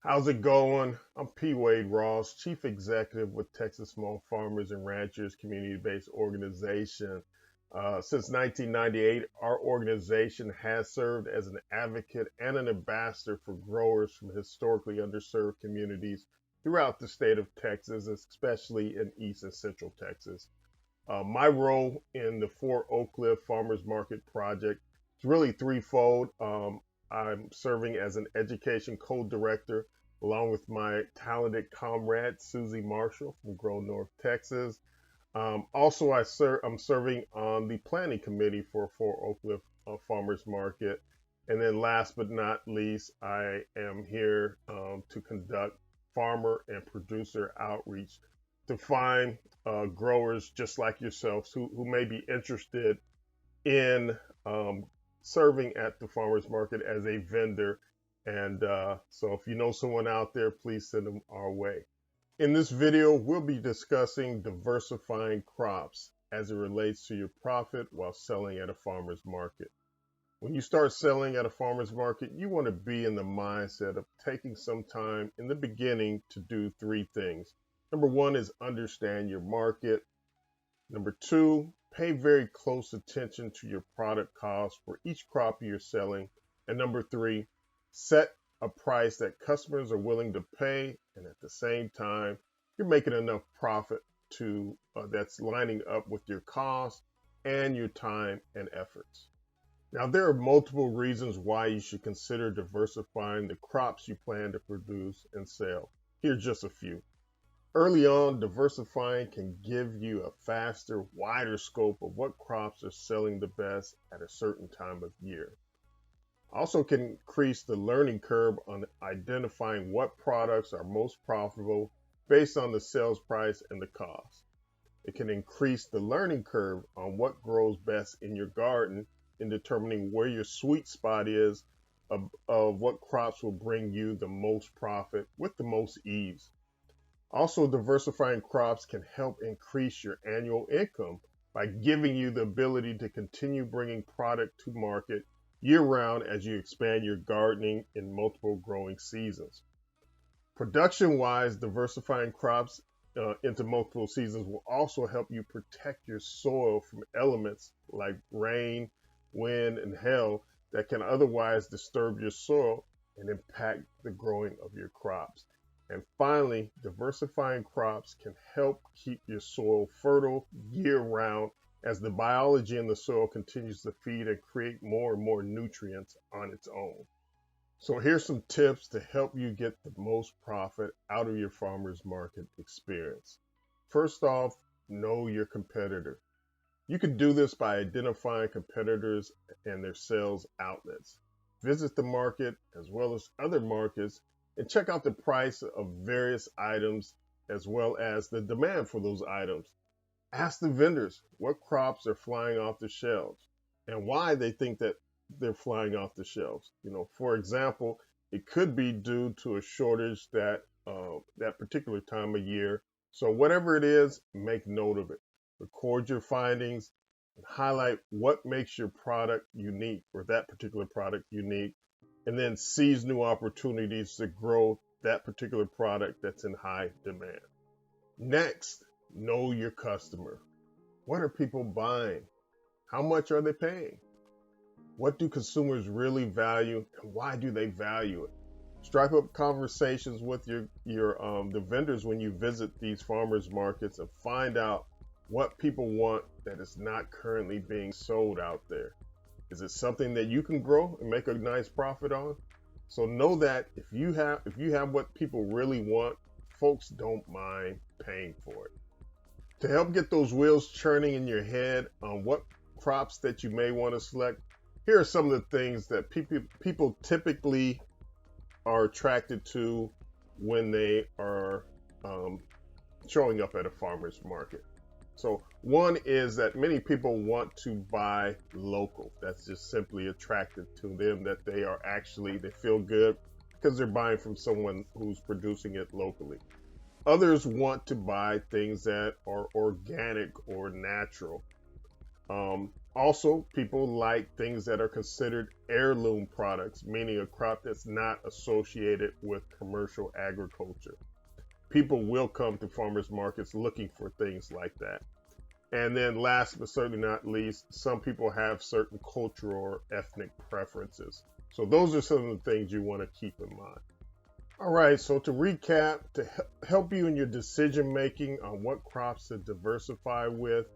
How's it going? I'm P. Wade Ross, Chief Executive with Texas Small Farmers and Ranchers Community-Based Organization. Since 1998, our organization has served as an advocate and an ambassador for growers from historically underserved communities throughout the state of Texas, especially in East and Central Texas. My role in the Fort Oak Cliff Farmers Market Project is really threefold. I'm serving as an education co-director along with my talented comrade Susie Marshall from Grow North, Texas. I'm serving on the planning committee for Fort Oak Cliff Farmers Market. And then last but not least, I am here to conduct farmer and producer outreach to find growers just like yourselves who may be interested in serving at the farmers market as a vendor. And so if you know someone out there, please send them our way. In this video, we'll be discussing diversifying crops as it relates to your profit while selling at a farmer's market. When you start selling at a farmer's market, you want to be in the mindset of taking some time in the beginning to do three things. Number one is understand your market. Number two, pay very close attention to your product costs for each crop you're selling. And number three, set a price that customers are willing to pay, and at the same time, you're making enough profit to that's lining up with your costs and your time and efforts. Now, there are multiple reasons why you should consider diversifying the crops you plan to produce and sell. Here's just a few. Early on, diversifying can give you a faster, wider scope of what crops are selling the best at a certain time of year. Also can increase the learning curve on identifying what products are most profitable based on the sales price and the cost. It can increase the learning curve on what grows best in your garden in determining where your sweet spot is of what crops will bring you the most profit with the most ease. Also, diversifying crops can help increase your annual income by giving you the ability to continue bringing product to market year-round as you expand your gardening in multiple growing seasons. Production-wise, diversifying crops into multiple seasons will also help you protect your soil from elements like rain, wind, and hail that can otherwise disturb your soil and impact the growing of your crops. And finally, diversifying crops can help keep your soil fertile year-round as the biology in the soil continues to feed and create more and more nutrients on its own. So here's some tips to help you get the most profit out of your farmer's market experience. First off, know your competitor. You can do this by identifying competitors and their sales outlets. Visit the market as well as other markets and check out the price of various items as well as the demand for those items. Ask the vendors what crops are flying off the shelves and why they think that they're flying off the shelves. For example, it could be due to a shortage that particular time of year. So whatever it is, make note of it. Record your findings and highlight what makes your product unique or that particular product unique, and then seize new opportunities to grow that particular product that's in high demand. Next, know your customer. What are people buying? How much are they paying? What do consumers really value, and why do they value it? Strike up conversations with the vendors when you visit these farmers markets and find out what people want that is not currently being sold out there. Is it something that you can grow and make a nice profit on? So know that if you have what people really want, folks don't mind paying for it. To help get those wheels churning in your head on what crops that you may want to select, here are some of the things that people typically are attracted to when they are showing up at a farmer's market. So one is that many people want to buy local. That's just simply attractive to them, that they feel good because they're buying from someone who's producing it locally. Others want to buy things that are organic or natural. Also, people like things that are considered heirloom products, meaning a crop that's not associated with commercial agriculture. People will come to farmers markets looking for things like that. And then, last but certainly not least, some people have certain cultural or ethnic preferences. So, those are some of the things you want to keep in mind. All right, so to recap, to help you in your decision making on what crops to diversify with,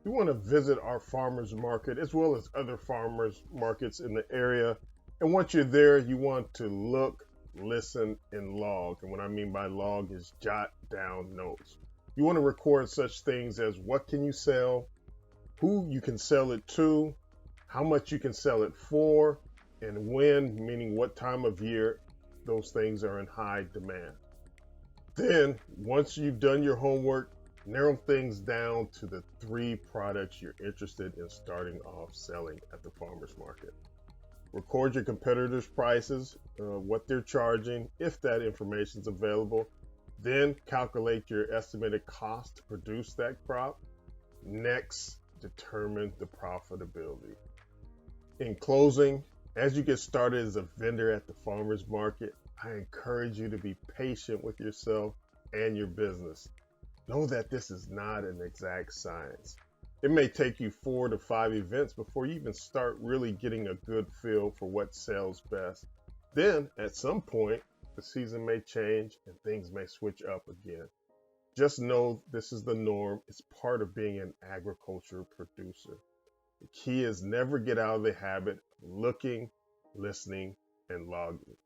you want to visit our farmers market as well as other farmers markets in the area. And once you're there, you want to look, listen, and log. And what I mean by log is jot down notes. You want to record such things as what can you sell, who you can sell it to, how much you can sell it for, and when, meaning what time of year those things are in high demand. Then, once you've done your homework, narrow things down to the three products you're interested in starting off selling at the farmer's market. Record your competitors' prices, what they're charging, if that information is available. Then calculate your estimated cost to produce that crop. Next, determine the profitability. In closing, as you get started as a vendor at the farmer's market, I encourage you to be patient with yourself and your business. Know that this is not an exact science. It may take you 4 to 5 events before you even start really getting a good feel for what sells best. Then, at some point, the season may change and things may switch up again. Just know this is the norm. It's part of being an agriculture producer. The key is never get out of the habit of looking, listening, and logging.